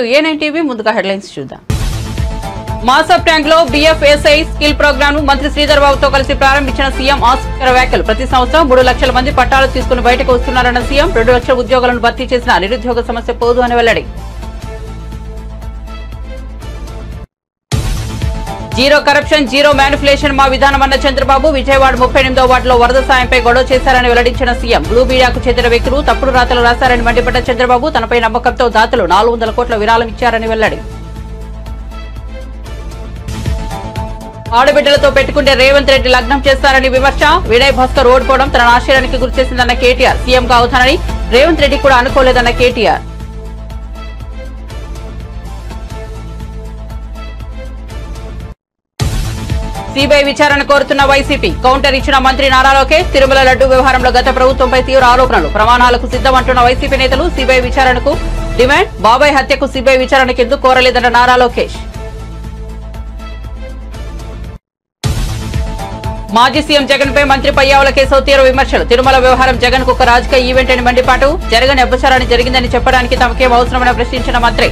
To A9 TV. ముందుగా headlines చూద్దాం. మాసప్ tank లో BFSI స్కిల్ ప్రోగ్రామ్ ను మంత్రి శ్రీధర్ బాబుతో కలిసి ప్రారంభించిన సీఎం ఆసక్తికర వ్యాఖ్యలు. ప్రతి సంవత్సరం 3 లక్షల మంది పట్టాలు తీసుకుని బయటకు వస్తున్నారన్న సీఎం. 2 లక్షల ఉద్యోగాలను భర్తీ చేసిన నిరుద్యోగ సమస్య పోదు అని వెల్లడి. జీరో కరప్షన్, జీరో మ్యానిపులేషన్ మా విధానమన్న చంద్రబాబు. విజయవాడ 38వ వార్డులో వరద సాయంపై గొడవ చేశారని వెల్లడించిన సీఎం. బ్లూ మీడియాకు చెందిన వ్యక్తులు తప్పుడు రాతలు రాశారని మండిపడ్డ చంద్రబాబు. తనపై నమ్మకంతో దాతలు 400 కోట్ల విరాళం ఇచ్చారని వెల్లడి. ఆడబిడ్డలతో పెట్టుకుంటే రేవంత్ రెడ్డి లగ్నం చేస్తారని విమర్శ. వినయ్ భాస్కర్ ఓడిపోవడం తన ఆశ్చర్యానికి గురిచేసిందన్న కేటీఆర్. సీఎంగా అవుతానని రేవంత్ రెడ్డి కూడా అనుకోలేదన్న కేటీఆర్. సిబిఐ విచారణ కోరుతున్న వైసీపీ. కౌంటర్ ఇచ్చిన మంత్రి నారా లోకేష్. తిరుమల లడ్డూ వ్యవహారంలో గత ప్రభుత్వంపై తీవ్ర ఆరోపణలు. ప్రమాణాలకు సిద్ధమంటున్న వైసీపీ నేతలు. సిబిఐ విచారణకు డిమాండ్. బాబాయ్ హత్యకు సిబిఐ విచారణకు ఎందుకు కోరలేదన్న నారా లోకేష్. మాజీ సీఎం జగన్ పై మంత్రి పయ్యావుల కేశవ్ తీవ్ర విమర్శలు. తిరుమల వ్యవహారం జగన్ కు ఒక రాజకీయ ఈవెంట్ అని మండిపాటు. జరగని అపచారాన్ని జరిగిందని చెప్పడానికి తమకేం అవసరమని ప్రశ్నించిన మంత్రి.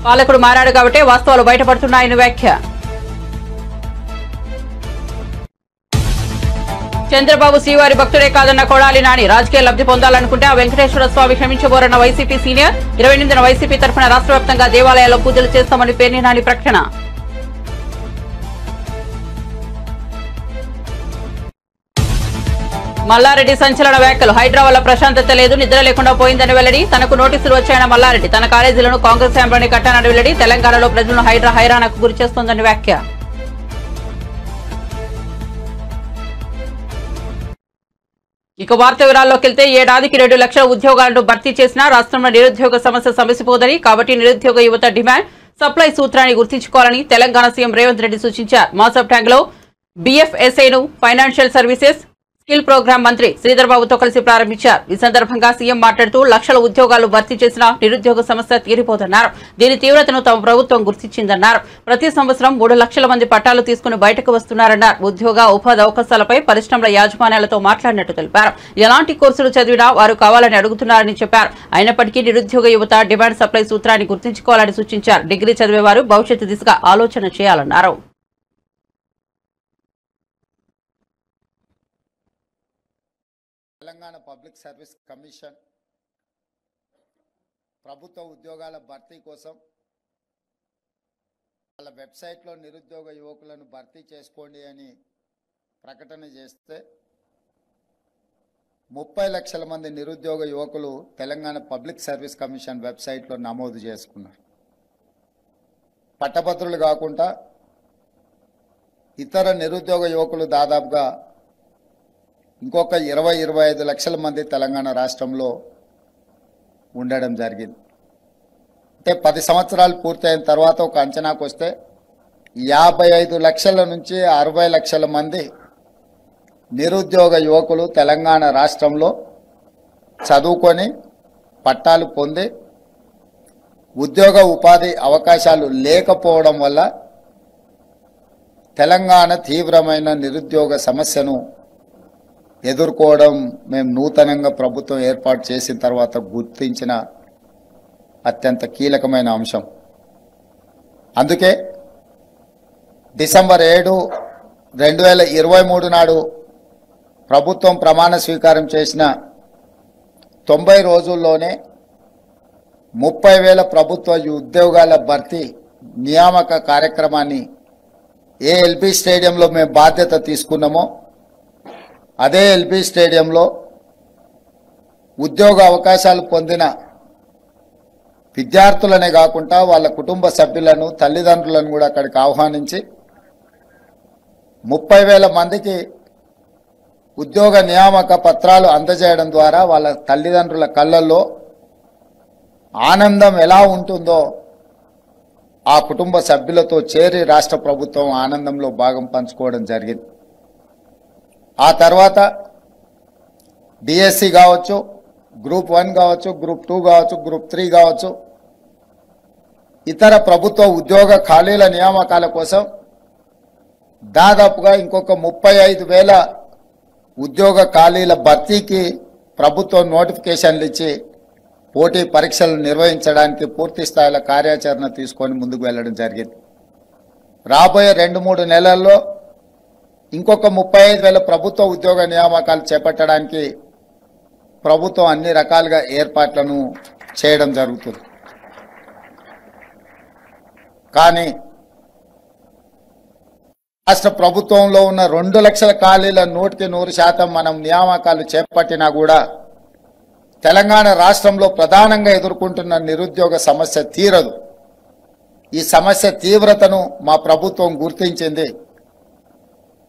పాలకుడు మారాడు కాబట్టే వాస్తవాలు బయటపడుతున్నాయని వ్యాఖ్య. చంద్రబాబు శ్రీవారి భక్తుడే కాదన్న కొడాలి నాని. రాజకీయ లబ్ధి పొందాలనుకుంటే ఆ వెంకటేశ్వర స్వామి క్షమించబోరన్న వైసీపీ సీనియర్. 28న వైసీపీ తరఫున రాష్ట్ర వ్యాప్తంగా దేవాలయాల్లో పూజలు చేస్తామని పేర్ని నాని ప్రకటన. మల్లారెడ్డి సంచలన వ్యాఖ్యలు. హైడ్రా వల్ల ప్రశాంతత లేదు, నిద్ర లేకుండా పోయిందని వెల్లడి. తనకు నోటీసులు వచ్చాయన్న మల్లారెడ్డి. తన కాలేజీలను కాంగ్రెస్ హయాంలోనే కట్టానని వెల్లడి. తెలంగాణలో ప్రజలను హైడ్రా హైరాణకు గురి చేస్తోందని వ్యాఖ్య. ఇక వార్త వివరాల్లోకి వెళ్తే ఏడాదికి 2 లక్షల ఉద్యోగాలను భర్తీ చేసినా రాష్ట్రంలో నిరుద్యోగ సమస్య సమసిపోదని. కాబట్టి నిరుద్యోగ యువత డిమాండ్ సప్లై సూత్రాన్ని గుర్తుంచుకోవాలని తెలంగాణ సీఎం రేవంత్ రెడ్డి సూచించారు. మాసప్ ట్యాంక్ లో BFSI ను ఫైనాన్షియల్ సర్వీసెస్ స్కిల్ ప్రోగ్రామ్ మంత్రి శ్రీధర్ బాబుతో కలిసి ప్రారంభించారు. ఈ సందర్భంగా సీఎం మాట్లాడుతూ లక్షల ఉద్యోగాలు భర్తీ చేసిన నిరుద్యోగ సమస్య తీరిపోతున్నారు. దీని తీవ్రతను తమ ప్రభుత్వం గుర్తించిందన్నారు. ప్రతి సంవత్సరం 3 లక్షల మంది పట్టాలు తీసుకుని బయటకు వస్తున్నారన్నారు. ఉద్యోగ ఉపాధి అవకాశాలపై పరిశ్రమల యాజమాన్యాలతో మాట్లాడినట్టు తెలిపారు. ఎలాంటి కోర్సులు చదివినా వారు కావాలని అడుగుతున్నారని చెప్పారు. అయినప్పటికీ నిరుద్యోగ యువత డిమాండ్ సప్లై సూత్రాన్ని గుర్తుంచుకోవాలని సూచించారు. డిగ్రీ చదివేవారు భవిష్యత్తు దిశగా ఆలోచన చేయాలన్నారు. తెలంగాణ పబ్లిక్ సర్వీస్ కమిషన్ ప్రభుత్వ ఉద్యోగాల భర్తీ కోసం వాళ్ళ వెబ్సైట్లో నిరుద్యోగ యువకులను భర్తీ చేసుకోండి అని ప్రకటన చేస్తే 30 లక్షల మంది నిరుద్యోగ యువకులు తెలంగాణ పబ్లిక్ సర్వీస్ కమిషన్ వెబ్సైట్లో నమోదు చేసుకున్నారు. పట్టభద్రులు కాకుండా ఇతర నిరుద్యోగ యువకులు దాదాపుగా ఇంకొక 20-25 లక్షల మంది తెలంగాణ రాష్ట్రంలో ఉండడం జరిగింది. అంటే 10 సంవత్సరాలు పూర్తయిన తర్వాత ఒక అంచనాకు వస్తే 55 లక్షల నుంచి 60 లక్షల మంది నిరుద్యోగ యువకులు తెలంగాణ రాష్ట్రంలో చదువుకొని పట్టాలు పొంది ఉద్యోగ ఉపాధి అవకాశాలు లేకపోవడం వల్ల తెలంగాణ తీవ్రమైన నిరుద్యోగ సమస్యను ఎదుర్కోవడం మేము నూతనంగా ప్రభుత్వం ఏర్పాటు చేసిన తర్వాత గుర్తించిన అత్యంత కీలకమైన అంశం. అందుకే డిసెంబర్ 7, 2023 నాడు ప్రభుత్వం ప్రమాణ స్వీకారం చేసిన 90 రోజుల్లోనే 30,000 ప్రభుత్వ ఉద్యోగాల భర్తీ నియామక కార్యక్రమాన్ని ఏ ఎల్బీ స్టేడియంలో మేము బాధ్యత తీసుకున్నామో అదే ఎల్బీ స్టేడియంలో ఉద్యోగ అవకాశాలు పొందిన విద్యార్థులనే కాకుండా వాళ్ళ కుటుంబ సభ్యులను తల్లిదండ్రులను కూడా అక్కడికి ఆహ్వానించి 30,000 మందికి ఉద్యోగ నియామక పత్రాలు అందజేయడం ద్వారా వాళ్ళ తల్లిదండ్రుల కళ్ళల్లో ఆనందం ఎలా ఉంటుందో ఆ కుటుంబ సభ్యులతో చేరి రాష్ట్ర ప్రభుత్వం ఆనందంలో భాగం పంచుకోవడం జరిగింది. ఆ తర్వాత డిఎస్సి కావచ్చు, గ్రూప్ 1 కావచ్చు, గ్రూప్ 2 కావచ్చు, గ్రూప్ 3 కావచ్చు, ఇతర ప్రభుత్వ ఉద్యోగ ఖాళీల నియామకాల కోసం దాదాపుగా ఇంకొక 35,000 ఉద్యోగ ఖాళీల భర్తీకి ప్రభుత్వం నోటిఫికేషన్లు ఇచ్చి పోటీ పరీక్షలు నిర్వహించడానికి పూర్తి స్థాయిలో కార్యాచరణ తీసుకొని ముందుకు వెళ్ళడం జరిగింది. రాబోయే 2-3 నెలల్లో ఇంకొక 35,000 ప్రభుత్వ ఉద్యోగ నియామకాలు చేపట్టడానికి ప్రభుత్వం అన్ని రకాలుగా ఏర్పాట్లను చేయడం జరుగుతుంది. కానీ రాష్ట్ర ప్రభుత్వంలో ఉన్న 2 లక్షల ఖాళీల 100% మనం నియామకాలు చేపట్టినా కూడా తెలంగాణ రాష్ట్రంలో ప్రధానంగా ఎదుర్కొంటున్న నిరుద్యోగ సమస్య తీరదు. ఈ సమస్య తీవ్రతను మా ప్రభుత్వం గుర్తించింది.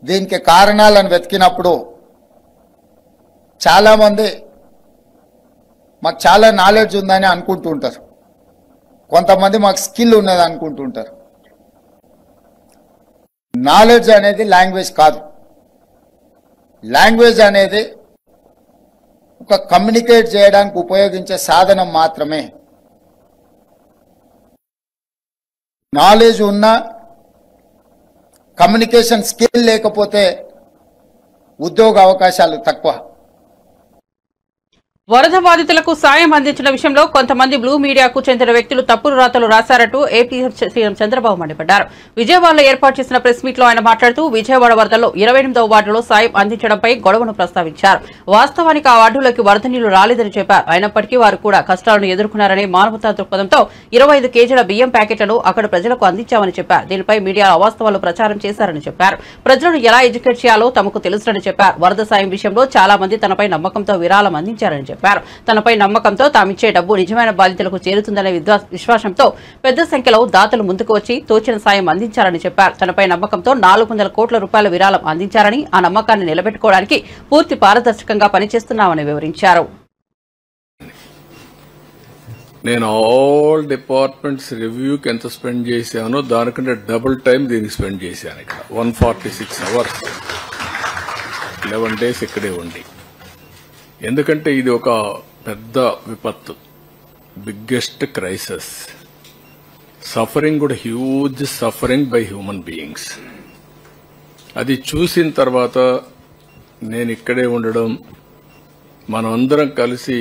దీనికి కారణాలను వెతికినప్పుడు చాలామంది మాకు చాలా నాలెడ్జ్ ఉందని అనుకుంటుంటారు, కొంతమంది మాకు స్కిల్ ఉన్నది అనుకుంటుంటారు. నాలెడ్జ్ అనేది లాంగ్వేజ్ కాదు. లాంగ్వేజ్ అనేది ఒక కమ్యూనికేట్ చేయడానికి ఉపయోగించే సాధనం మాత్రమే. నాలెడ్జ్ ఉన్నా కమ్యూనికేషన్ స్కిల్ లేకపోతే ఉద్యోగ అవకాశాలు తక్కువ. వరద బాధితులకు సాయం అందించిన విషయంలో కొంతమంది బ్లూ మీడియాకు చెందిన వ్యక్తులు తప్పుడు రాతలు రాశారంటూ ఏపీ సీఎం చంద్రబాబు మండిపడ్డారు. విజయవాడలో ఏర్పాటు చేసిన ప్రెస్ మీట్ లో ఆయన మాట్లాడుతూ విజయవాడ వరదల్లో 28వ వార్డులో సాయం అందించడంపై గొడవను ప్రస్తావించారు. వాస్తవానికి ఆ వార్డులోకి వరద నీళ్లు రాలేదని చెప్పారు. అయినప్పటికీ వారు కూడా కష్టాలను ఎదుర్కొన్నారని మానవతా దృక్పథంతో 25 కేజీల బియ్యం ప్యాకెట్లను అక్కడ ప్రజలకు అందించామని చెప్పారు. దీనిపై మీడియా అవాస్తవాలు ప్రచారం చేశారని చెప్పారు. ప్రజలను ఎలా ఎడ్యుకేట్ చేయాలో తమకు తెలుసునని చెప్పారు. వరద సాయం విషయంలో చాలా మంది తనపై నమ్మకంతో విరాళం అందించారని చెప్పారు. తనపై నమ్మకంతో తామిచ్చే డబ్బు నిజమైన బాధితులకు చేరుతుందనే విశ్వాసంతో పెద్ద సంఖ్యలో దాతలు ముందుకు వచ్చి తోచిన సాయం అందించారని చెప్పారు. తనపై నమ్మకంతో 400 కోట్ల రూపాయల విరాళం అందించారని, ఆ నమ్మకాన్ని నిలబెట్టుకోవడానికి పూర్తి పారదర్శకంగా పనిచేస్తున్నామని వివరించారు. నేను ఆల్ డిపార్ట్మెంట్స్ రివ్యూకి ఎంత స్పెండ్ చేశానో దానికంటే డబుల్ టైం దీనికి స్పెండ్ చేశాను. ఇక్కడ 146 అవర్స్ 11 డేస్ ఇక్కడే ఉండి, ఎందుకంటే ఇది ఒక పెద్ద విపత్తు, బిగ్గెస్ట్ క్రైసిస్. సఫరింగ్ కూడా huge suffering by human beings. అది చూసిన తర్వాత నేను ఇక్కడే ఉండడం, మనమందరం కలిసి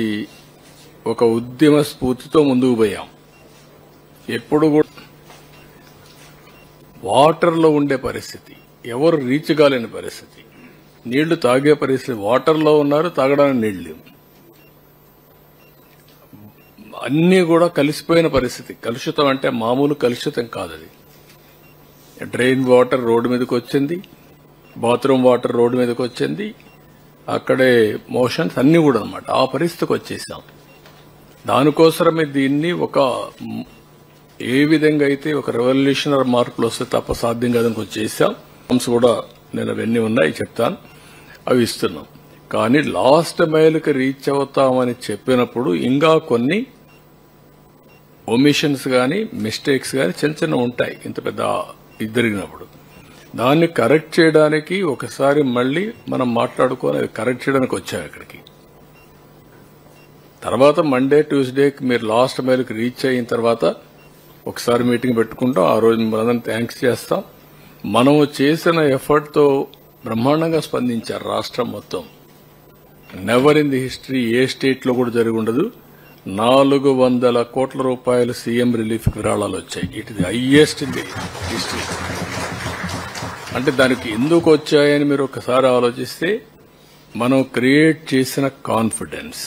ఒక ఉద్యమ స్ఫూర్తితో ముందుకు పోయాం. ఎప్పుడు కూడా వాటర్లో ఉండే పరిస్థితి, ఎవరు రీచ్ కాలేని పరిస్థితి, నీళ్లు తాగే పరిస్థితి, వాటర్లో ఉన్నారు, తాగడానికి నీళ్లు అన్నీ కూడా కలిసిపోయిన పరిస్థితి. కలుషితం అంటే మామూలు కలుషితం కాదు. అది డ్రైన్ వాటర్ రోడ్డు మీదకి వచ్చింది, బాత్రూమ్ వాటర్ రోడ్డు మీదకి వచ్చింది, అక్కడే మోషన్స్ అన్నీ కూడా అన్నమాట. ఆ పరిస్థితికి వచ్చేసాం. దానికోసమే దీన్ని ఏ విధంగా అయితే ఒక రెవల్యూషనరీ మార్పులు వస్తే తప్ప సాధ్యం కాదని వచ్చేసాం. కూడా నేను అవన్నీ ఉన్నాయి చెప్తాను, అవి ఇస్తున్నాం. కానీ లాస్ట్ మైల్కి రీచ్ అవుతామని చెప్పినప్పుడు ఇంకా కొన్ని ఒమిషన్స్ కానీ మిస్టేక్స్ కానీ చిన్న చిన్న ఉంటాయి. ఇంత పెద్ద ఇది జరిగినప్పుడు దాన్ని కరెక్ట్ చేయడానికి ఒకసారి మళ్ళీ మనం మాట్లాడుకొని అది కరెక్ట్ చేయడానికి వచ్చాం ఇక్కడికి. తర్వాత మండే ట్యూస్డేకి మీరు లాస్ట్ మైల్కి రీచ్ అయిన తర్వాత ఒకసారి మీటింగ్ పెట్టుకుంటాం. ఆ రోజు మనందరం థ్యాంక్స్ చేస్తాం. మనము చేసిన ఎఫర్ట్తో బ్రహ్మాండంగా స్పందించారు రాష్ట్రం మొత్తం. నెవర్ ఇన్ ది హిస్టరీ ఏ స్టేట్లో కూడా జరిగి ఉండదు. 400 కోట్ల రూపాయలు సీఎం రిలీఫ్ విరాళాలు వచ్చాయి. It is highest in the history. అంటే దానికి ఎందుకు వచ్చాయని మీరు ఒకసారి ఆలోచిస్తే, మనం క్రియేట్ చేసిన కాన్ఫిడెన్స్.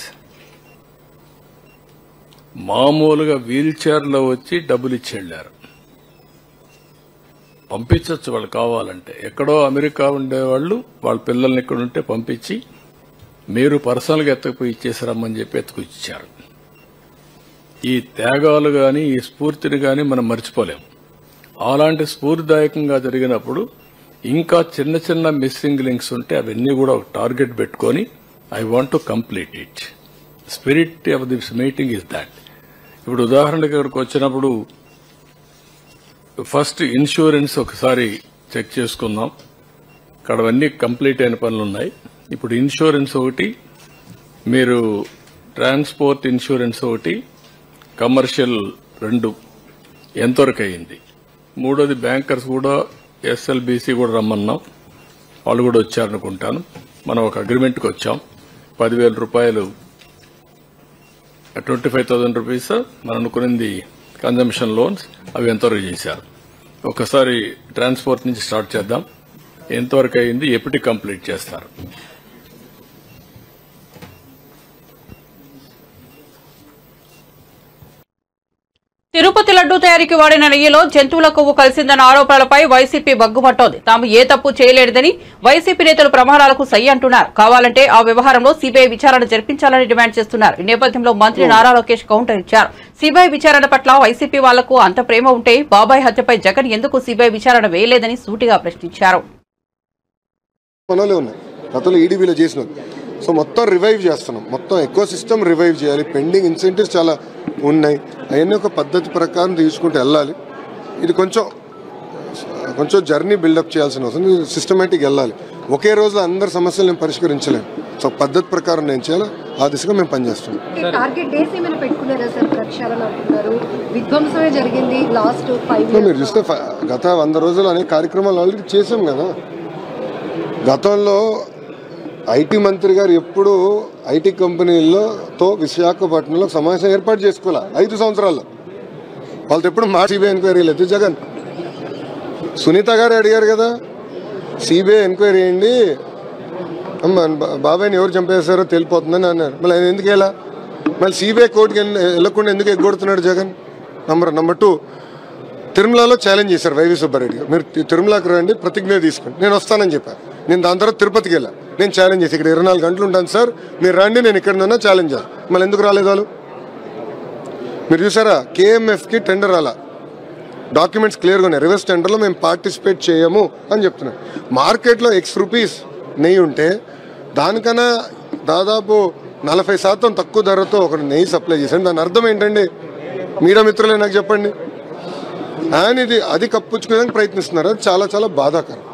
మామూలుగా వీల్ చైర్లో వచ్చి డబ్బులు ఇచ్చి వెళ్లారు. పంపించవచ్చు వాళ్ళు కావాలంటే. ఎక్కడో అమెరికా ఉండేవాళ్ళు వాళ్ళ పిల్లల్ని ఇక్కడ ఉంటే పంపించి మీరు పర్సనల్గా ఎత్తకపోయి ఇచ్చేసారమ్మని చెప్పి ఎత్తుకొచ్చారు. ఈ త్యాగాలు గాని ఈ స్ఫూర్తిని గాని మనం మర్చిపోలేం. అలాంటి స్ఫూర్తిదాయకంగా జరిగినప్పుడు ఇంకా చిన్న చిన్న మిస్సింగ్ లింక్స్ ఉంటే అవన్నీ కూడా ఒక టార్గెట్ పెట్టుకొని I want to complete it. Spirit of this meeting is that. ఇప్పుడు ఉదాహరణకి ఇక్కడికి వచ్చినప్పుడు ఫస్ట్ ఇన్సూరెన్స్ ఒకసారి చెక్ చేసుకుందాం. ఇక్కడ అవన్నీ కంప్లీట్ అయిన పనులు ఉన్నాయి. ఇప్పుడు ఇన్సూరెన్స్ ఒకటి, మీరు ట్రాన్స్పోర్ట్ ఇన్సూరెన్స్ ఒకటి, కమర్షియల్ 2 ఎంతవరకు అయింది. మూడోది బ్యాంకర్స్ కూడా ఎస్ఎల్బీసీ కూడా రమ్మన్నాం, వాళ్ళు కూడా వచ్చారనుకుంటాను. మనం ఒక అగ్రిమెంట్కి వచ్చాం. 10,000 రూపాయలు 25,000 రూపీస్ మనం అనుకున్నది కన్జంప్షన్ లోన్స్, అవి ఎంతవరకు చేశారు? ఒకసారి ట్రాన్స్పోర్ట్ నుంచి స్టార్ట్ చేద్దాం. ఎంతవరకు అయింది, ఎప్పటికి కంప్లీట్ చేస్తారు? తిరుపతి లడ్డూ తయారీకి వాడిన నెయ్యిలో జంతువుల కొవ్వు కలిసిందన్న ఆరోపణలపై వైసీపీ బగ్గుపట్టోంది. తాము ఏ తప్పు చేయలేదని వైసీపీ నేతలు ప్రమాణాలకు సై అంటున్నారు. కావాలంటే ఆ వ్యవహారంలో సీబీఐ విచారణ జరిపించాలని డిమాండ్ చేస్తున్నారు. ఈ నేపథ్యంలో మంత్రి నారా లోకేష్ కౌంటర్ ఇచ్చారు. సీబీఐ విచారణ పట్ల వైసీపీ వాళ్లకు అంత ప్రేమ ఉంటే బాబాయ్ హత్యపై జగన్ ఎందుకు సీబీఐ విచారణ వేయలేదని సూటిగా ప్రశ్నించారు. సో మొత్తం రివైవ్ చేస్తున్నాం, మొత్తం ఎకో సిస్టమ్ రివైవ్ చేయాలి. పెండింగ్ ఇన్సెంటివ్స్ చాలా ఉన్నాయి, అవన్నీ ఒక పద్ధతి ప్రకారం తీసుకుంటూ వెళ్ళాలి. ఇది కొంచెం జర్నీ బిల్డప్ చేయాల్సిన అవసరం, సిస్టమేటిక్ వెళ్ళాలి. ఒకే రోజులో అందరి సమస్యలు నేను పరిష్కరించలేము. సో పద్ధతి ప్రకారం నేను చేయాలి, ఆ దిశగా మేము పనిచేస్తున్నాం. మీరు చూస్తే గత 100 రోజులు అనే కార్యక్రమాలు ఆల్రెడీ చేసాం కదా. గతంలో ఐటీ మంత్రి గారు ఎప్పుడు ఐటీ కంపెనీలతో విశాఖపట్నంలో సమావేశం ఏర్పాటు చేసుకోవాలి. 5 సంవత్సరాల్లో వాళ్ళతో ఎప్పుడు మా సిబిఐ ఎంక్వైరీ లేదు. జగన్ సునీత గారు అడిగారు కదా, సిబిఐ ఎంక్వైరీ చేయండి, బాబాయ్ని ఎవరు చంపేశారో తెలిపోతుందని అన్నారు. మళ్ళీ ఆయన ఎందుకు వెళ్ళా? మళ్ళీ సిబిఐ కోర్టుకి వెళ్ళకుండా ఎందుకు ఎగ్గొడుతున్నాడు జగన్? నంబర్ 2, తిరుమలలో ఛాలెంజ్ చేశారు వైవి సుబ్బారెడ్డి గారు. మీరు తిరుమలకు రండి, ప్రతిజ్ఞ తీసుకోండి. నేను వస్తానని చెప్పాను. నేను దాని తర్వాత తిరుపతికి వెళ్ళా, నేను ఛాలెంజ్ చేసి ఇక్కడ 24 గంటలు ఉంటాను సార్, మీరు రండి, నేను ఇక్కడ ఉన్నా ఛాలెంజ్ చేస్తాను. మళ్ళీ ఎందుకు రాలేదు వాళ్ళు? మీరు చూసారా, కేఎంఎఫ్కి టెండర్ అలా డాక్యుమెంట్స్ క్లియర్గా ఉన్నాయి. రివర్స్ టెండర్లో మేము పార్టిసిపేట్ చేయము అని చెప్తున్నాం. మార్కెట్లో X నెయ్యి ఉంటే దానికన్నా దాదాపు 40% తక్కువ ధరతో ఒక నెయ్యి సప్లై చేశాను. దాని అర్థం ఏంటండి? మీడియా మిత్రులే నాకు చెప్పండి. ఆయన అది కప్పుచ్చుకోవడానికి ప్రయత్నిస్తున్నారు. అది చాలా చాలా బాధాకరం.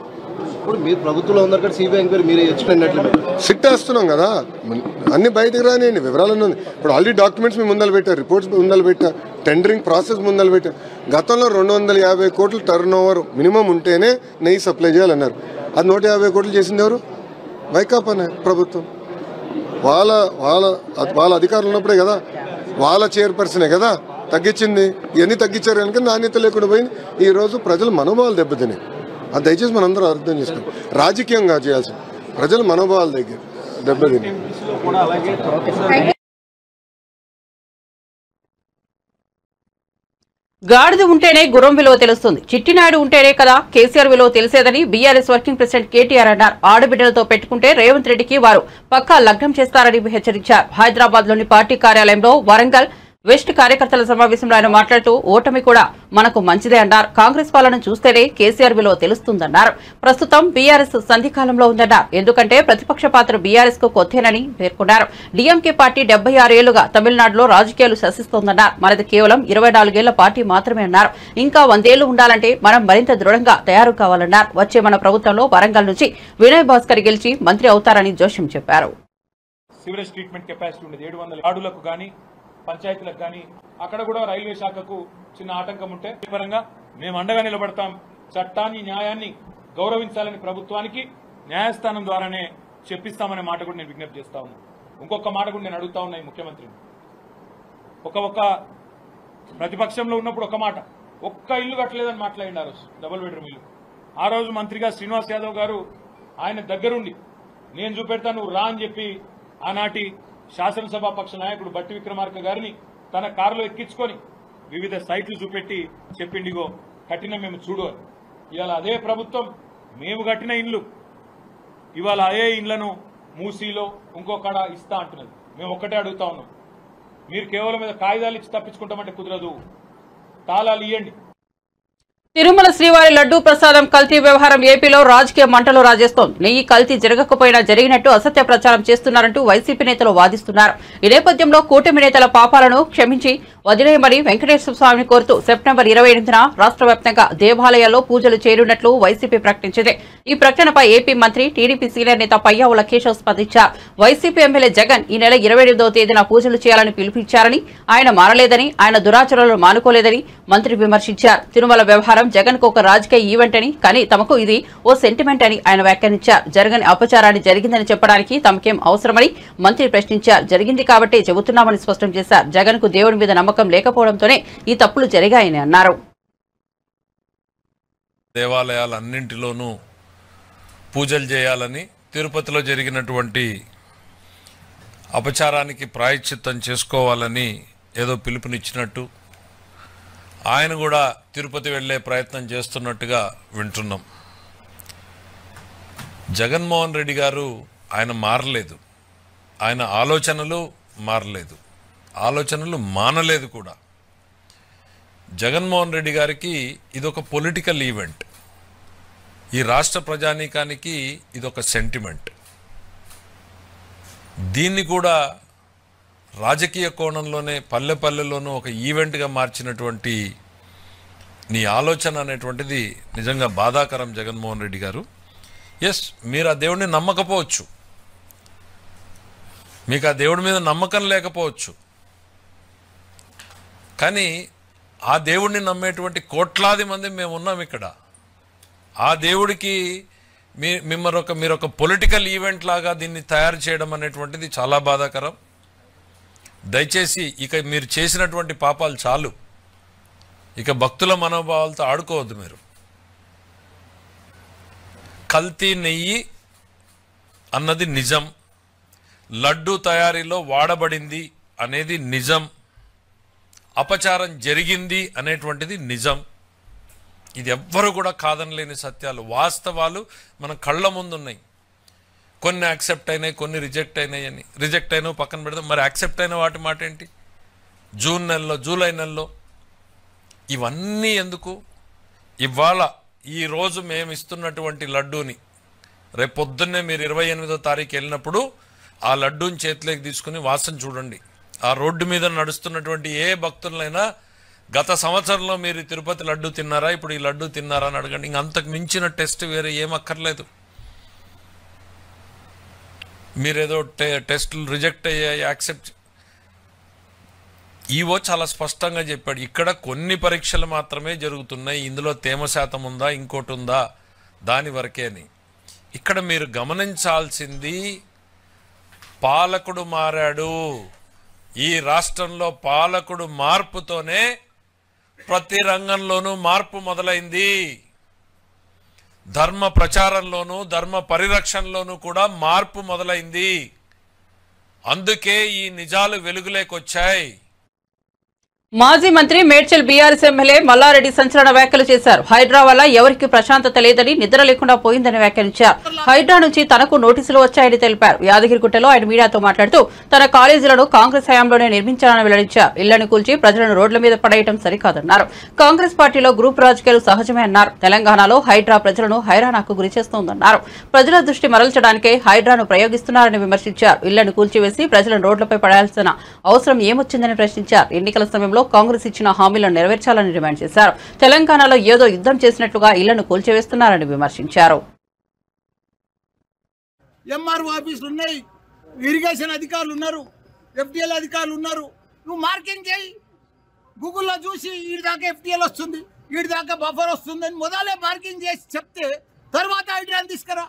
ఇప్పుడు మీరు ప్రభుత్వంలో ఉన్నారు, సిబిఐ ఎంక్వైరీ మీరే తెచ్చుకున్నట్లు సిట్టేస్తున్నాం కదా, అన్ని బయటకు రానియండి, వివరాలన్నీ ఉంది. ఇప్పుడు ఆల్రెడీ డాక్యుమెంట్స్ మేము ముందలు పెట్టారు, రిపోర్ట్స్ ముందలు పెట్టారు, టెండరింగ్ ప్రాసెస్ ముందలు పెట్టారు. గతంలో 250 కోట్ల టర్న్ ఓవర్ మినిమం ఉంటేనే నెయ్యి సప్లై చేయాలన్నారు. అది 150 కోట్లు చేసింది ఎవరు? వైకాపానే ప్రభుత్వం. వాళ్ళ అధికారులు ఉన్నప్పుడే కదా, వాళ్ళ చైర్పర్సనే కదా తగ్గించింది. ఇవన్నీ తగ్గించారు కనుక నాణ్యత లేకుండా పోయింది. ఈరోజు ప్రజల మనోభావాలు దెబ్బతిన్నాయి. అది దయచేసి మనందరూ అర్థం చేసుకోండి. రాజకీయంగా చేయాల్సి ప్రజల మనోభావాల దగ్గర దెబ్బతిన్నాయి. గాడిద ఉంటేనే గుర్రం విలువ తెలుస్తుంది, చిట్టినాయుడు ఉంటేనే కదా కేసీఆర్ విలువ తెలిసేదని బీఆర్ఎస్ వర్కింగ్ ప్రెసిడెంట్ కేటీఆర్ అన్నారు. ఆడబిడ్డలతో పెట్టుకుంటే రేవంత్ రెడ్డికి వారు పక్కా లగ్నం చేస్తారని హెచ్చరించారు. హైదరాబాద్ లోని పార్టీ కార్యాలయంలో వరంగల్ వెస్ట్ కార్యకర్తల సమావేశంలో ఆయన మాట్లాడుతూ ఓటమి కూడా మనకు మంచిదే అన్నారు. కాంగ్రెస్ పాలన చూస్తేనే కేసీఆర్ విలువ తెలుస్తుందన్నారు. ప్రస్తుతం బీఆర్ఎస్ సంధికాలంలో ఉందన్నారు. ఎందుకంటే ప్రతిపక్ష పాత్ర బీఆర్ఎస్ కు కొత్తేనని పేర్కొన్నారు. డీఎంకే పార్టీ 76 ఏళ్లుగా తమిళనాడులో రాజకీయాలు శాసిస్తోందన్నారు. మనది కేవలం 24 ఏళ్ల పార్టీ మాత్రమే అన్నారు. ఇంకా 100 ఏళ్లు ఉండాలంటే మనం మరింత దృఢంగా తయారు కావాలన్నారు. వచ్చే మన ప్రభుత్వంలో వరంగల్ నుంచి వినయ్ భాస్కర్ గెలిచి మంత్రి అవుతారని జోషం చెప్పారు. సివరేజ్ ట్రీట్మెంట్ కెపాసిటీ ఉండేది 700 ఆడులకు కానీ పంచాయతీలకు కానీ, అక్కడ కూడా రైల్వే శాఖకు చిన్న ఆటంకం ఉంటే పరంగా మేము అండగా నిలబడతాం. చట్టాన్ని న్యాయాన్ని గౌరవించాలని ప్రభుత్వానికి న్యాయస్థానం ద్వారానే చెప్పిస్తామనే మాట కూడా నేను విజ్ఞప్తి చేస్తా ఉన్నా. ఇంకొక మాట కూడా నేను అడుగుతా ఉన్నా ఈ ముఖ్యమంత్రిని. ఒక ప్రతిపక్షంలో ఉన్నప్పుడు ఒక మాట, ఒక్క ఇల్లు కట్టలేదని మాట్లాడింది ఆ రోజు, డబుల్ బెడ్రూమ్ ఇల్లు. ఆ రోజు మంత్రిగా శ్రీనివాస్ యాదవ్ గారు ఆయన దగ్గరుండి నేను చూపెడతాను రా అని చెప్పి ఆనాటి శాసనసభాపక్ష నాయకుడు బట్టి విక్రమార్క గారిని తన కారులో ఎక్కించుకొని వివిధ సైట్లు చూపెట్టి చెప్పిండిగో కట్టిన మేము చూడు అని. ఇవాళ అదే ప్రభుత్వం మేము కట్టిన ఇండ్లు ఇవాళ అదే ఇండ్లను మూసీలో ఇంకొకడ ఇస్తా అంటున్నది. మేము ఒక్కటే అడుగుతా ఉన్నాం, మీరు కేవలం మీద కాగితాలు ఇచ్చి తప్పించుకుంటామంటే కుదరదు, తాళాలు ఇవ్వండి. తిరుమల శ్రీవారి లడ్డూ ప్రసాదం కల్తీ వ్యవహారం ఏపీలో రాజకీయ మంటలు రాజేస్తోంది. నెయ్యి కల్తీ జరగకపోయినా జరిగినట్టు అసత్య ప్రచారం చేస్తున్నారంటూ వైసీపీ నేతలు వాదిస్తున్నారు. ఈ నేపథ్యంలో కూటమి నేతల పాపాలను క్షమించి వదిలేయమని వెంకటేశ్వర స్వామిని కోరుతూ సెప్టెంబర్ 28న రాష్ట్ర వ్యాప్తంగా దేవాలయాల్లో పూజలు చేరున్నట్లు వైసీపీ ప్రకటించింది. ఈ ప్రకటనపై ఏపీ మంత్రి టీడీపీ సీనియర్ నేత పయ్యావుల కేశవ్ స్పందించారు. వైసీపీ ఎమ్మెల్యే జగన్ ఈ నెల 28వ తేదీన పూజలు చేయాలని పిలుపునిచ్చారని, ఆయన మారలేదని, ఆయన దురాచరణలు మానుకోలేదని మంత్రి విమర్శించారు. తిరుమల వ్యవహారం జగన్ కు ఒక రాజకీయ ఈవెంట్ అని, కానీ తమకు ఇది ఓ సెంటిమెంట్ అని ఆయన వ్యాఖ్యానించారు. జరగని అపచారాన్ని జరిగిందని చెప్పడానికి తమకేం అవసరమని మంత్రి ప్రశ్నించారు. జరిగింది కాబట్టే చెబుతున్నామని స్పష్టం చేశారు. జగన్ కు దేవుడి మీద నమ్మకం లేకపోవడంతోనే ఈ తప్పులు జరిగాయని అన్నారు. దేవాలయాలన్నింటిలోనూ పూజలు చేయాలని, తిరుపతిలో జరిగినటువంటి అపచారానికి ప్రాయశ్చిత్తం చేసుకోవాలని ఏదో పిలుపునిచ్చినట్టు ఆయన కూడా తిరుపతి వెళ్లే ప్రయత్నం చేస్తున్నట్టుగా వింటున్నాం. జగన్మోహన్ రెడ్డి గారు ఆయన మారలేదు, ఆయన ఆలోచనలు మారలేదు, ఆలోచనలు మానలేదు కూడా. జగన్మోహన్ రెడ్డి గారికి ఇదొక పొలిటికల్ ఈవెంట్, ఈ రాష్ట్ర ప్రజానీకానికి ఇదొక సెంటిమెంట్. దీన్ని కూడా రాజకీయ కోణంలోనే పల్లె పల్లెల్లోనూ ఒక ఈవెంట్గా మార్చినటువంటి నీ ఆలోచన అనేటువంటిది నిజంగా బాధాకరం జగన్మోహన్ రెడ్డి గారు. ఎస్, మీరు ఆ దేవుడిని నమ్మకపోవచ్చు, మీకు ఆ దేవుడి మీద నమ్మకం లేకపోవచ్చు, కానీ ఆ దేవుడిని నమ్మేటువంటి కోట్లాది మంది మేము ఉన్నాం ఇక్కడ. ఆ దేవుడికి మీరు ఒక పొలిటికల్ ఈవెంట్ లాగా దీన్ని తయారు చేయడం అనేటువంటిది చాలా బాధాకరం. దయచేసి ఇక మీరు చేసినటువంటి పాపాలు చాలు, ఇక భక్తుల మనోభావాలతో ఆడుకోవద్దు. మీరు కల్తీ నెయ్యి అన్నది నిజం, లడ్డు తయారీలో వాడబడింది అనేది నిజం, అపచారం జరిగింది అనేటువంటిది నిజం. ఇది ఎవ్వరు కూడా కాదనలేని సత్యాలు, వాస్తవాలు మన కళ్ళ ముందున్నాయి. కొన్ని యాక్సెప్ట్ అయినాయి, కొన్ని రిజెక్ట్ అయినాయి అని. రిజెక్ట్ అయినా పక్కన పెడదాం, మరి యాక్సెప్ట్ అయిన వాటి మాట ఏంటి? జూన్ నెలలో, జూలై నెలలో ఇవన్నీ ఎందుకు? ఇవాళ ఈరోజు మేము ఇస్తున్నటువంటి లడ్డూని రేపు పొద్దున్నే మీరు 28వ తారీఖు వెళ్ళినప్పుడు ఆ లడ్డూని చేతిలోకి తీసుకుని వాసన చూడండి. ఆ రోడ్డు మీద నడుస్తున్నటువంటి ఏ భక్తులైనా గత సంవత్సరంలో మీరు తిరుపతి లడ్డు తిన్నారా, ఇప్పుడు ఈ లడ్డు తిన్నారా అని అడగండి. ఇంక అంతకు మించిన టెస్ట్ వేరే ఏమక్కర్లేదు. మీరేదో టెస్టులు రిజెక్ట్ అయ్యాయి, యాక్సెప్ట్. ఈవో చాలా స్పష్టంగా చెప్పాడు, ఇక్కడ కొన్ని పరీక్షలు మాత్రమే జరుగుతున్నాయి, ఇందులో తేమ శాతం ఉందా ఇంకోటి ఉందా దాని వరకే అని. ఇక్కడ మీరు గమనించాల్సింది, పాలకుడు మారాడు. ఈ రాష్ట్రంలో పాలకుడు మార్పుతోనే ప్రతి రంగంలోనూ మార్పు మొదలైంది. ధర్మ ప్రచారంలోనూ ధర్మ పరిరక్షణలోనూ కూడా మార్పు మొదలైంది. అందుకే ఈ నిజాలు వెలుగులోకొచ్చాయి. మాజీ మంత్రి మేడ్చల్ బీఆర్ఎస్ ఎమ్మెల్యే మల్లారెడ్డి సంచలన వ్యాఖ్యలు చేశారు. హైడ్రా వల్ల ఎవరికి ప్రశాంతత లేదని, నిద్ర లేకుండా పోయిందని వ్యాఖ్యానించారు. హైడ్రా నుంచి తనకు నోటీసులు వచ్చాయని తెలిపారు. యాదగిరిగుట్టలో ఆయన మీడియాతో మాట్లాడుతూ తన కాలేజీలను కాంగ్రెస్ హయాంలోనే నిర్మించాలని వెల్లడించారు. ఇళ్లను కూల్చి ప్రజలను రోడ్ల మీద పడేయడం సరికాదన్నారు. కాంగ్రెస్ పార్టీలో గ్రూప్ రాజకీయాలు సహజమే అన్నారు. తెలంగాణలో హైడ్రా ప్రజలను హైరాణకు గురిచేస్తోందన్నారు. ప్రజల దృష్టి మరల్చడానికే హైడ్రాను ప్రయోగిస్తున్నారని విమర్శించారు. ఇళ్లను కూల్చివేసి ప్రజలను రోడ్లపై పడాల్సిన అవసరం ఏమొచ్చిందని ప్రశ్నించారు. ఎన్నికల సమయంలో కాంగ్రెస్ ఇచ్చిన హామీలను నెరవేర్చాలని డిమాండ్ చేశారు. తెలంగాణలో ఏదో యుద్ధం చేసినట్లుగా ఇళ్లను కూల్చివేస్తున్నారని విమర్శించారు. ఎంఆర్ఓ ఆఫీసులు ఉన్నాయి, ఇరిగేషన్ అధికారులు ఉన్నారు, ఎఫ్డిఎల్ అధికారులు ఉన్నారు. నువ్వు మార్కింగ్ చేయి, గూగుల్లో చూసి వీడి దాకా ఎఫ్డిఎల్ వస్తుంది, వీడి దాకా బఫర్ వస్తుందని మొదలే మార్కింగ్ చేసి చెప్తే తర్వాత హైడ్రాని తీసుకురా.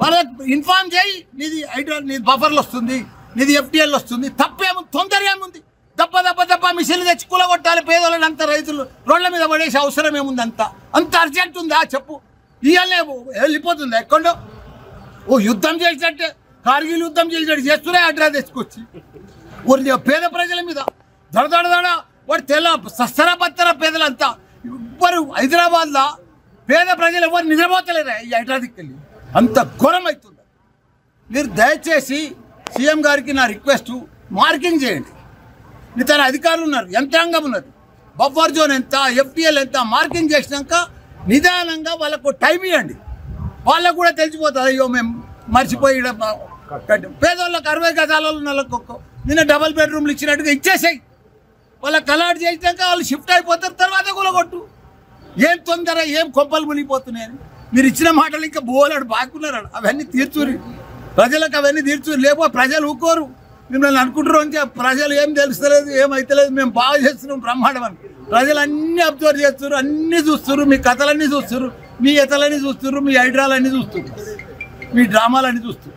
వాళ్ళకి ఇన్ఫార్మ్ చేయి, నీది హైడ్రా, నీది బఫర్లు వస్తుంది, నీది ఎఫ్డిఎల్ వస్తుంది. తప్పేముంది, తొందర ఏముంది? దప్ప మిషన్లు తెచ్చి కూలగొట్టాలి పేదోళ్ళని, అంత రైతులు రోడ్ల మీద పడేసే అవసరం ఏముంది? అంత అర్జెంట్ ఉందా చెప్పు? ఇవాళనే వెళ్ళిపోతుందా ఎక్కడో? ఓ యుద్ధం చేసినట్టే, కార్గిల్ యుద్ధం చేసినట్టు చేస్తూనే హైడ్రా తెచ్చుకొచ్చి పేద ప్రజల మీద దడదడదడ వాడు తెల్ల సస్తర బత్తర పేదలంతా. ఎవ్వరు హైదరాబాద్లో పేద ప్రజలు ఎవరు నిద్రపోతలేరా ఈ హైడ్రా దిక్కెళ్ళి? అంత ఘోరం అవుతుంది. మీరు దయచేసి సీఎం గారికి నా రిక్వెస్ట్, మార్కింగ్ చేయండి. ఇతర అధికారులు ఉన్నారు, యంత్రాంగం ఉన్నది, బఫర్ జోన్ ఎంత, ఎఫ్టీఎల్ ఎంత మార్కింగ్ చేసినాక నిదానంగా వాళ్ళకు టైం ఇవ్వండి. వాళ్ళకు కూడా తెలిసిపోతుంది, అయ్యో మేము మర్చిపోయి పేదోళ్ళకి 60 గజాలలో ఉన్న వాళ్ళకు నిన్న డబల్ బెడ్రూమ్లు ఇచ్చినట్టుగా ఇచ్చేసాయి. వాళ్ళకి అలాట్ చేసినాక వాళ్ళు షిఫ్ట్ అయిపోతారు, తర్వాత కూలగొట్టు. ఏం తొందర, ఏం కొంపలు మునిగిపోతున్నాయని మీరు ఇచ్చిన మాటలు ఇంకా బోలాడు బాగున్నారు. అవన్నీ తీర్చురి, ప్రజలకు అవన్నీ తీర్చురి, లేకపోతే ప్రజలు ఊకోరు. మిమ్మల్ని అనుకుంటారు అంటే ప్రజలు ఏం తెలుస్తలేదు, ఏమైతలేదు, మేము బాగా చేస్తున్నాం బ్రహ్మాండం అని. ప్రజలు అన్ని అబ్జర్వ్ చేస్తారు, అన్ని చూస్తారు, మీ కథలన్నీ చూస్తారు, మీ ఎతలన్నీ చూస్తారు, మీ ఐడ్రాలన్నీ చూస్తారు, మీ డ్రామాలన్నీ చూస్తారు.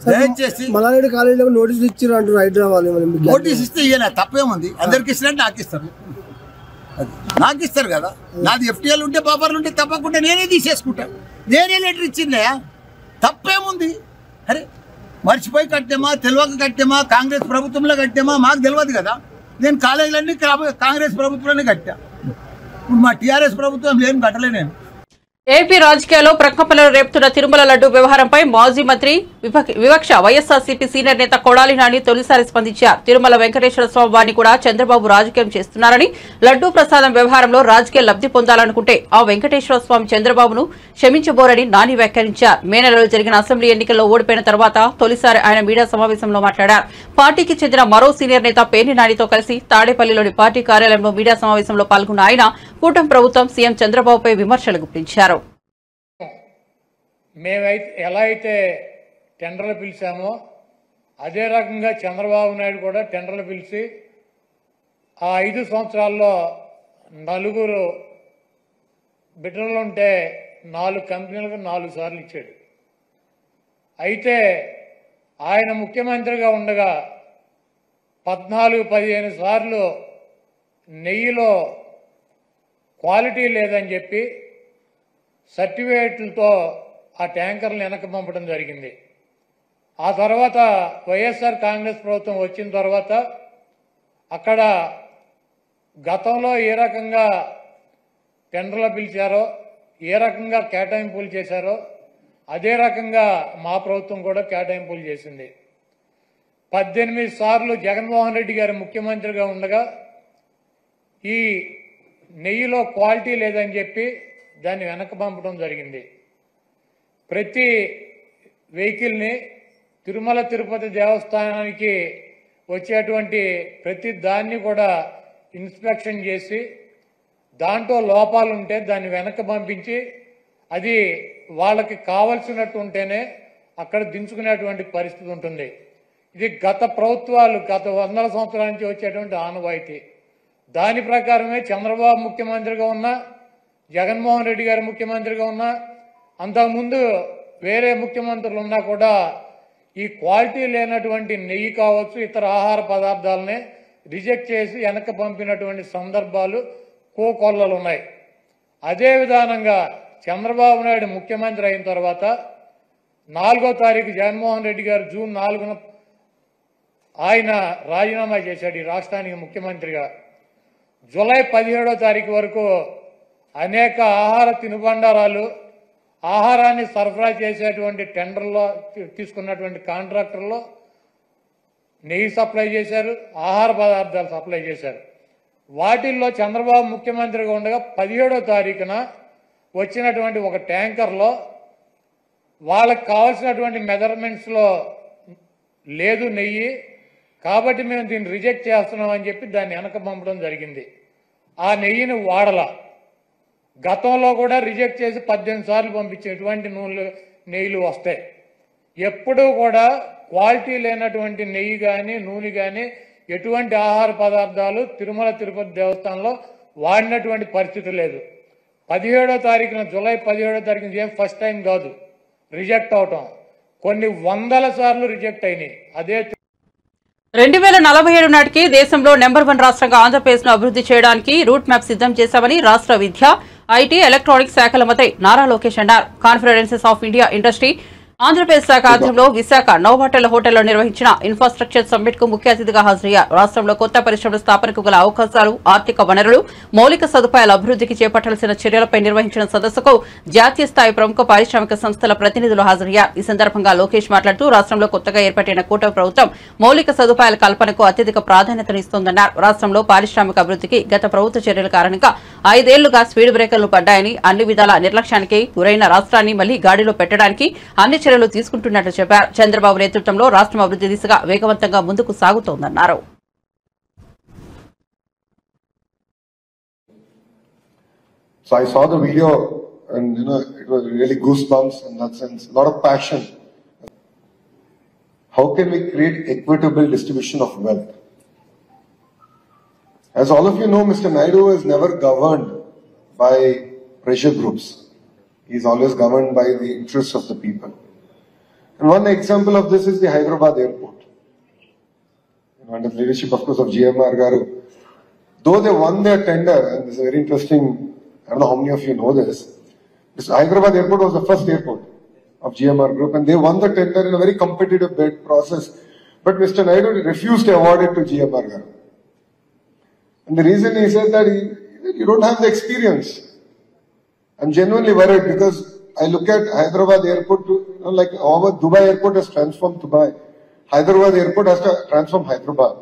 దయచేసి మల్లారెడ్డి కాలేజీలో నోటీసులు ఇచ్చారు అంటారు హైదరాబాద్. నోటీస్ ఇస్తే ఇయ్యలే, తప్పేముంది? అందరికి ఇచ్చినట్టు నాకు ఇస్తారు, నాకు ఇస్తారు కదా. నాది ఎఫ్టీఎల్ ఉంటే బాబర్లు ఉంటే తప్పకుండా నేనే తీసేసుకుంటా, నేనే లెటర్ ఇచ్చిందే, తప్పేముంది? అరే మర్చిపోయి కట్టామా, తెలియక కట్టామా, కాంగ్రెస్ ప్రభుత్వంలో కట్టామా మాకు తెలియదు కదా. నేను కాలేజీలన్నీ కాంగ్రెస్ ప్రభుత్వంలోనే కట్టా, ఇప్పుడు మా టీఆర్ఎస్ ప్రభుత్వం ఏం కట్టలే. నేను ఏపీ రాజకీయాల్లో ప్రకంపనలు రేపుతున్న తిరుమల లడ్డు వ్యవహారంపై మాజీ మంత్రి వివక్ష వైఎస్ఆర్సీపీ సీనియర్ నేత కొడాలి నాని తొలిసారి స్పందించారు. తిరుమల వెంకటేశ్వర స్వామి వారిని కూడా చంద్రబాబు రాజకీయం చేస్తున్నారని, లడ్డూ ప్రసాదం వ్యవహారంలో రాజకీయ లబ్ధి పొందాలనుకుంటే ఆ వెంకటేశ్వర స్వామి చంద్రబాబును క్షమించబోరని నాని వ్యాఖ్యానించారు. మే నెలలో జరిగిన అసెంబ్లీ ఎన్నికల్లో ఓడిపోయిన తర్వాత తొలిసారి ఆయన మీడియా సమావేశంలో మాట్లాడారు. పార్టీకి చెందిన మరో సీనియర్ నేత పేర్ని నానితో కలిసి తాడేపల్లిలోని పార్టీ కార్యాలయంలో మీడియా సమావేశంలో పాల్గొన్న ఆయన కూటమి ప్రభుత్వం సీఎం చంద్రబాబుపై విమర్శలు గుప్పించారు. మేమైతే ఎలా అయితే టెండర్లు పిలిచామో అదే రకంగా చంద్రబాబు నాయుడు కూడా టెండర్లు పిలిచి ఆ 5 సంవత్సరాల్లో 4 బిడ్డలుంటే 4 కంపెనీలకు 4 సార్లు ఇచ్చాడు. అయితే ఆయన ముఖ్యమంత్రిగా ఉండగా 14-15 సార్లు నెయ్యిలో క్వాలిటీ లేదని చెప్పి సర్టిఫికేట్లతో ఆ ట్యాంకర్లు వెనక్కి పంపడం జరిగింది. ఆ తర్వాత వైఎస్ఆర్ కాంగ్రెస్ ప్రభుత్వం వచ్చిన తర్వాత అక్కడ గతంలో ఏ రకంగా టెండర్లు పిలిచారో, ఏ రకంగా కేటాయింపులు చేశారో అదే రకంగా మా ప్రభుత్వం కూడా కేటాయింపులు చేసింది. 18 సార్లు జగన్మోహన్ రెడ్డి గారు ముఖ్యమంత్రిగా ఉండగా ఈ నెయ్యిలో క్వాలిటీ లేదని చెప్పి దాన్ని వెనక్కి పంపడం జరిగింది. ప్రతి వెహికల్ని తిరుమల తిరుపతి దేవస్థానానికి వచ్చేటువంటి ప్రతి దాన్ని కూడా ఇన్స్పెక్షన్ చేసి దాంట్లో లోపాలు ఉంటే దాన్ని వెనక్కి పంపించి అది వాళ్ళకి కావలసినట్టు ఉంటేనే అక్కడ దించుకునేటువంటి పరిస్థితి ఉంటుంది. ఇది గత ప్రభుత్వాలు గత 100 సంవత్సరాల నుంచి వచ్చేటువంటి ఆనవాయితీ. దాని ప్రకారమే చంద్రబాబు ముఖ్యమంత్రిగా ఉన్నా, జగన్మోహన్ రెడ్డి గారు ముఖ్యమంత్రిగా ఉన్నా, అంతకుముందు వేరే ముఖ్యమంత్రులు ఉన్నా కూడా ఈ క్వాలిటీ లేనటువంటి నెయ్యి కావచ్చు, ఇతర ఆహార పదార్థాలనే రిజెక్ట్ చేసి వెనక్కి పంపినటువంటి సందర్భాలు కోకొల్లలు ఉన్నాయి. అదే విధానంగా చంద్రబాబు నాయుడు ముఖ్యమంత్రి అయిన తర్వాత 4వ తారీఖు జగన్మోహన్ రెడ్డి గారు జూన్ 4న ఆయన రాజీనామా చేశాడు ఈ రాష్ట్రానికి ముఖ్యమంత్రిగా. జూలై 17వ తారీఖు వరకు అనేక ఆహార తినుబండారాలు, ఆహారాన్ని సరఫరా చేసేటువంటి టెండర్లో తీసుకున్నటువంటి కాంట్రాక్టర్లో నెయ్యి సప్లై చేశారు, ఆహార పదార్థాలు సప్లై చేశారు. వాటిల్లో చంద్రబాబు ముఖ్యమంత్రిగా ఉండగా 17వ తారీఖున వచ్చినటువంటి ఒక ట్యాంకర్లో వాళ్ళకి కావాల్సినటువంటి మెజర్మెంట్స్లో లేదు నెయ్యి, కాబట్టి మేము దీన్ని రిజెక్ట్ చేస్తున్నామని చెప్పి దాన్ని వెనక పంపడం జరిగింది. ఆ నెయ్యిని వాడల గతంలో కూడా రిజెక్ట్ చేసి 18 సార్లు పంపించేటువంటి నెయ్యిలు వస్తాయి. ఎప్పుడూ కూడా క్వాలిటీ లేనటువంటి నెయ్యి కానీ నూనె కానీ ఎటువంటి ఆహార పదార్థాలు తిరుమల తిరుపతి దేవస్థానంలో వాడినటువంటి పరిస్థితి లేదు. 17వ తారీఖున జూలై 17వ తారీఖున ఏం ఫస్ట్ టైం కాదు రిజెక్ట్ అవటం, కొన్ని 100 సార్లు రిజెక్ట్ అయినాయి. అదే 2047 నాటికి దేశంలో నెంబర్ 1 రాష్ట్రంగా ఆంధ్రప్రదేశ్ ను అభివృద్ధి చేయడానికి రూట్ మ్యాప్ సిద్ధం చేశామని రాష్ట్ర విద్య, ఐటీ, ఎలక్ట్రానిక్స్ శాఖల మంత్రి నారా లోకేష్ అన్నారు. కాన్ఫెడరెన్సెస్ ఆఫ్ ఇండియా ఇండస్ట్రీ ఆంధ్రప్రదేశ్ శాఖ ఆధ్వర్యంలో విశాఖ నోవాటెల్ హోటల్లో నిర్వహించిన ఇన్ఫ్రాస్ట్రక్చర్ సమ్మిట్ కు ముఖ్య అతిథిగా హాజరయ్యారు. రాష్ట్రంలో కొత్త పరిశ్రమల స్థాపనకు గల అవకాశాలు, ఆర్థిక వనరులు, మౌలిక సదుపాయాల అభివృద్ధికి చేపట్టాల్సిన చర్యలపై నిర్వహించిన సదస్సుకు జాతీయ స్థాయి ప్రముఖ పారిశ్రామిక సంస్థల ప్రతినిధులు హాజరయ్యారు. ఈ సందర్భంగా లోకేష్ మాట్లాడుతూ రాష్ట్రంలో కొత్తగా ఏర్పడిన కూటమి ప్రభుత్వం మౌలిక సదుపాయాల కల్పనకు అత్యధిక ప్రాధాన్యతనిస్తోందన్నారు. రాష్ట్రంలో పారిశ్రామిక అభివృద్ధికి గత ప్రభుత్వ చర్యల కారణంగా 5 ఏళ్లుగా స్పీడ్ బ్రేకర్లు పడ్డాయని, అన్ని విధాల నిర్లక్ష్యానికి గురైన రాష్ట్రాన్ని మళ్లీ గాడిలో పెట్టడానికి అన్ని చర్యలు తీసుకుంటున్నట్లు చెప్పారు. చంద్రబాబు నేతృత్వంలో రాష్ట్రం అభివృద్ధి దిశగా వేగవంతంగా ముందుకు సాగుతోందన్నారు. So I saw the video and it was really goosebumps in that sense, a lot of passion. How can we create equitable distribution of wealth? As all of you know, Mr. Naidu is never governed by pressure groups. He is always governed by the interests of the people. And one example of this is the Hyderabad airport. Under the leadership, of course, of GMR Garu, though they won their tender, and this is very interesting, I don't know how many of you know this Hyderabad airport was the first airport of GMR Group, and they won the tender in a very competitive bid process. But Mr. Naidu refused to award it to GMR Garu. And the reason he said that you don't have the experience. I'm genuinely worried because I look at Hyderabad airport to, like our Dubai airport has transformed Dubai. Hyderabad airport has to transform Hyderabad.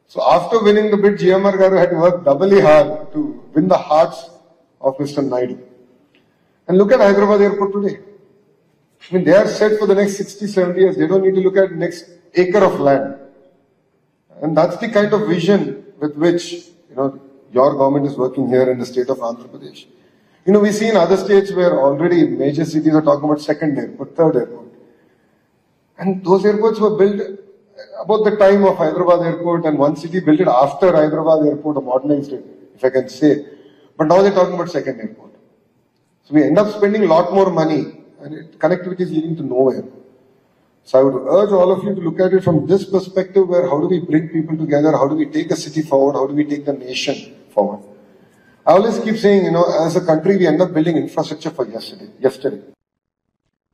So after winning the bid, GMR Garu had to work doubly hard to win the hearts of Mr. Naidu. And look at Hyderabad airport today. I mean, they are set for the next 60, 70 years. They don't need to look at next acre of land. And that's the kind of vision with which, your government is working here in the state of Andhra Pradesh. We see in other states where already major cities are talking about second airport, third airport. And those airports were built about the time of Hyderabad airport, and one city built it after Hyderabad airport or modernized it, if I can say. But now they're talking about second airport. So we end up spending a lot more money, and connectivity is leading to nowhere. So I would urge all of you to look at it from this perspective, where how do we bring people together, how do we take a city forward, how do we take the nation forward. I always keep saying, as a country, we end up building infrastructure for yesterday.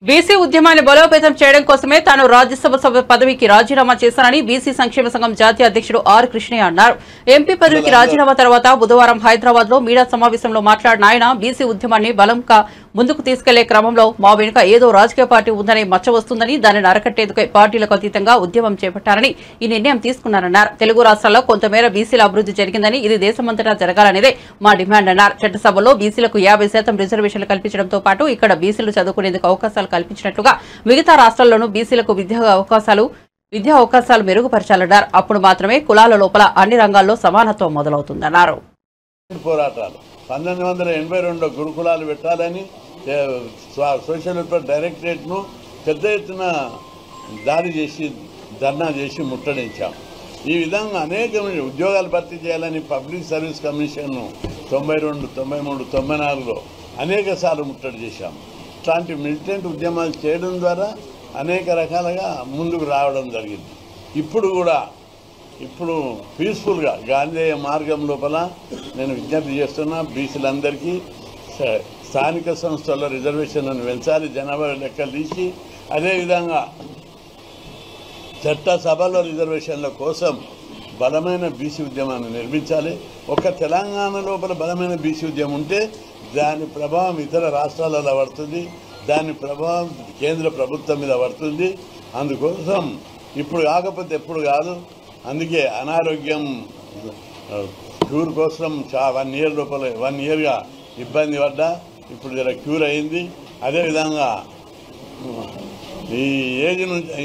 BC ఉద్యమాన్ని బలోపేతం చేయడం కోసమే తాను రాజ్యసభ సభ్య పదవికి రాజీనామా చేశానని BC సంక్షేమ సంఘం జాతీయ అధ్యక్షుడు ఆర్ కృష్ణయ్య అన్నారు. ఎంపీ పదవికి రాజీనామా తర్వాత బుధవారం హైదరాబాద్ లో మీడియా సమావేశంలో మాట్లాడిన ఆయన బీసీ ఉద్యమాన్ని బలంగా ముందుకు తీసుకెళ్లే క్రమంలో మా వెనుక ఏదో రాజకీయ పార్టీ ఉందనే మచ్చ వస్తుందని దానిని అరకట్టేందుకే పార్టీలకు అతీతంగా ఉద్యమం చేపట్టారని ఈ నిర్ణయం తీసుకున్నారన్నారు. తెలుగు రాష్ట్రాల్లో కొంతమేర బీసీల అభివృద్ధి జరిగిందని ఇది దేశమంతటా జరగాలనేదే మా డిమాండ్ అన్నారు. చట్టసభలో బీసీలకు 50% రిజర్వేషన్లు కల్పించడంతో పాటు ఇక్కడ బీసీలు చదువుకునేందుకు అవకాశాలు కల్పించినట్లుగా మిగతా రాష్ట్రాల్లోనూ బీసీలకు విద్యా అవకాశాలు మెరుగుపరచాలన్నారు. అప్పుడు మాత్రమే కులాల లోపల అన్ని రంగాల్లో సమానత్వం మొదలవుతుందన్నారు. పోరాటాలు 1982 గురుకులాలు పెట్టాలని సోషల్ వెల్ఫేర్ డైరెక్టరేట్ను పెద్ద ఎత్తున దాడి చేసి ధర్నా చేసి ముట్టడించాం. ఈ విధంగా అనేకమైన ఉద్యోగాలు భర్తీ చేయాలని పబ్లిక్ సర్వీస్ కమిషన్ను 92, 93, 94లో అనేక సార్లు ముట్టడి చేశాం. ఇట్లాంటి మిలిటెంట్ ఉద్యమాలు చేయడం ద్వారా అనేక రకాలుగా ముందుకు రావడం జరిగింది. ఇప్పుడు పీస్ఫుల్గా గాంధేయ మార్గం లోపల నేను విజ్ఞప్తి చేస్తున్నా, బీసీలందరికీ స్థానిక సంస్థల్లో రిజర్వేషన్లను పెంచాలి, జనాభా లెక్కలు తీసి, అదేవిధంగా చట్టసభలో రిజర్వేషన్ల కోసం బలమైన బీసీ ఉద్యమాన్ని నిర్మించాలి. ఒక తెలంగాణ లోపల బలమైన బీసీ ఉద్యమం ఉంటే దాని ప్రభావం ఇతర రాష్ట్రాలలో పడుతుంది, దాని ప్రభావం కేంద్ర ప్రభుత్వం మీద పడుతుంది. అందుకోసం ఇప్పుడు కాకపోతే ఎప్పుడు కాదు. అందుకే అనారోగ్యం క్యూర్ కోసం 1 ఇయర్ లోపల 1 ఇయర్గా ఇబ్బంది పడ్డా, ఇప్పుడు జర క్యూర్ అయింది. అదేవిధంగా ఈ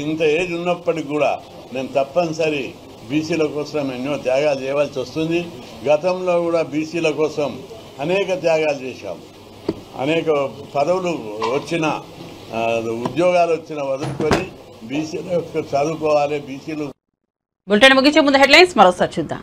ఇంత ఏజ్ ఉన్నప్పటికి కూడా నేను తప్పనిసరి బీసీల కోసం ఎన్నో త్యాగాలు చేయవలసి వస్తుంది. గతంలో కూడా బీసీల కోసం అనేక త్యాగాలు చేశాం. అనేక పదవులు వచ్చిన ఉద్యోగాలు వచ్చిన వదులుకొని బీసీల చదువుకోవాలి. బీసీలు బులెటిన్ ముగించే ముందు హెడ్లైన్స్ మరోసారి చూద్దాం.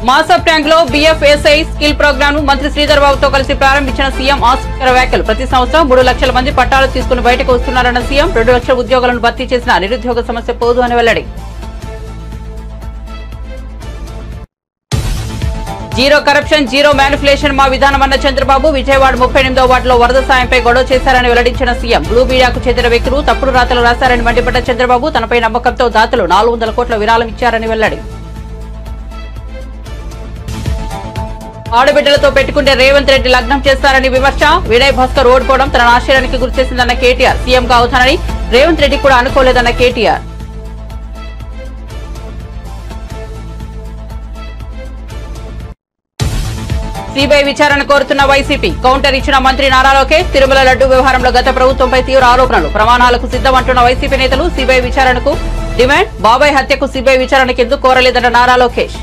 మాసప్ ట్యాంక్ లో BFSI స్కిల్ ప్రోగ్రామ్ ను మంత్రి శ్రీధర్ బాబుతో కలిసి ప్రారంభించిన సీఎం ఆసక్తికర వ్యాఖ్యలు. ప్రతి సంవత్సరం 3 లక్షల మంది పట్టాలు తీసుకుని బయటకు వస్తున్నారన్న సీఎం. 2 లక్షల ఉద్యోగాలను భర్తీ చేసిన నిరుద్యోగ సమస్య పోదు అని వెల్లడి. జీరో కరప్షన్, జీరో మ్యానిపులేషన్ మా విధానమన్న చంద్రబాబు. విజయవాడ 38వ వార్డులో వరద సాయంపై గొడవ చేశారని వెల్లడించిన సీఎం. బ్లూ మీడియాకు చెందిన వ్యక్తులు తప్పుడు రాతలు రాశారని మండిపడ్డ చంద్రబాబు. తనపై నమ్మకంతో దాతలు 400 కోట్ల విరాళం ఇచ్చారని వెల్లడి. ఆడబిడ్డలతో పెట్టుకుంటే రేవంత్ రెడ్డి లగ్నం చేస్తారని విమర్శ. వినయ్ భాస్కర్ ఓడిపోవడం తన ఆశ్చర్యానికి గురిచేసిందన్న కేటీఆర్. సీఎంగా అవుతానని రేవంత్ రెడ్డి కూడా అనుకోలేదన్న కేటీఆర్. సిబిఐ విచారణ కోరుతున్న వైసీపీ. కౌంటర్ ఇచ్చిన మంత్రి నారా లోకేష్. తిరుమల లడ్డూ వ్యవహారంలో గత ప్రభుత్వంపై తీవ్ర ఆరోపణలు. ప్రమాణాలకు సిద్ధమంటున్న వైసీపీ నేతలు. సిబిఐ విచారణకు డిమాండ్. బాబాయ్ హత్యకు సిబిఐ విచారణకు ఎందుకు కోరలేదన్న నారా లోకేష్.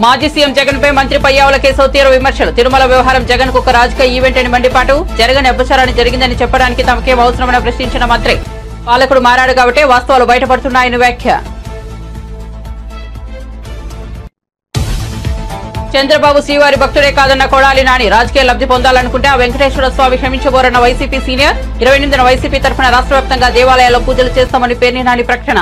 మాజీ సీఎం జగన్ పై మంత్రి పయ్యావుల కేశవ్ తీవ్ర విమర్శలు. తిరుమల వ్యవహారం జగన్ కు ఒక రాజకీయ ఈవెంట్ అని మండిపాటు. జరగని అపచారాన్ని జరిగిందని చెప్పడానికి తమకేం అవసరమని ప్రశ్నించిన మంత్రి. పాలకుడు మారాడు కాబట్టే వాస్తవాలు బయటపడుతున్నాయని వ్యాఖ్య. చంద్రబాబు శ్రీవారి భక్తుడే కాదన్న కొడాలి నాని. రాజకీయ లబ్ధి పొందాలనుకుంటే ఆ వెంకటేశ్వర స్వామి క్షమించబోరన్న వైసీపీ సీనియర్. 28న వైసీపీ తరఫున రాష్ట్ర వ్యాప్తంగా దేవాలయాల్లో పూజలు చేస్తామని పేర్ని నాని ప్రకటన.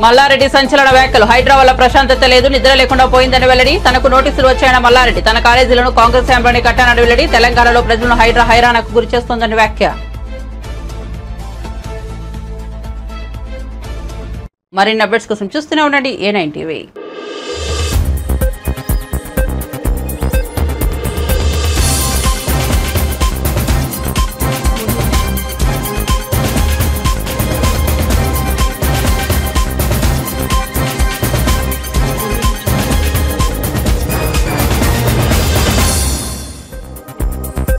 మల్లారెడ్డి సంచలన వ్యాఖ్యలు. హైడ్రా వల్ల ప్రశాంతత లేదు, నిద్ర లేకుండా పోయిందని వెల్లడి. తనకు నోటీసులు వచ్చాయన్న మల్లారెడ్డి. తన కాలేజీలను కాంగ్రెస్ హయాంలోనే కట్టానని వెల్లడి. తెలంగాణలో ప్రజలను హైడ్రా హైరాణకు గురి చేస్తోందని వ్యాఖ్య. మరిన్ని అప్డేట్స్ కోసం చూస్తూనే ఉండండి A9 TV.